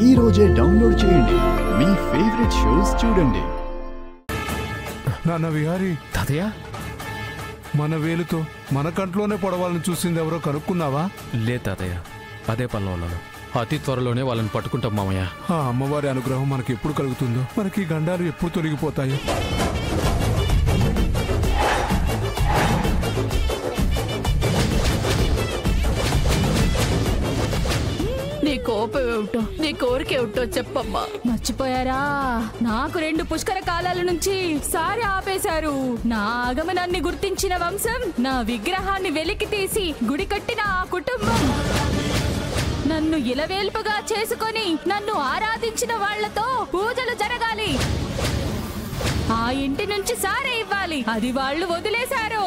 ఈ రోజే డౌన్లోడ్ చేయండి, మీ ఫేవరెట్ షోస్ చూడండి. నాన్న విహారీ, తాతయ్య మన వేలుతో మన కంట్లోనే పొడవాలని చూసింది ఎవరో కనుక్కున్నావా? లే తాతయ్య, అదే పనిలో ఉన్నాను. అతి త్వరలోనే వాళ్ళని పట్టుకుంటాం మామయ్య. ఆ అమ్మవారి అనుగ్రహం మనకి ఎప్పుడు కలుగుతుందో, మనకి గండాలు ఎప్పుడు తొలగిపోతాయో. నీ కోపం ఏమిటో, నీ కోరిక ఏమిటో చెప్పమ్మా. మర్చిపోయారా? నాకు 2 పుష్కర కాలాల నుంచి సారి ఆపేశారు. నా ఆగమనాన్ని గుర్తించిన వంశం, నా విగ్రహాన్ని వెలికి తీసి గుడి కట్టిన ఆ కుటుంబం, నన్ను ఇలవేల్పుగా చేసుకొని నన్ను ఆరాధించిన వాళ్లతో పూజలు జరగాలి. ఆ ఇంటి నుంచి సారే ఇవ్వాలి. అది వాళ్ళు వదిలేశారు.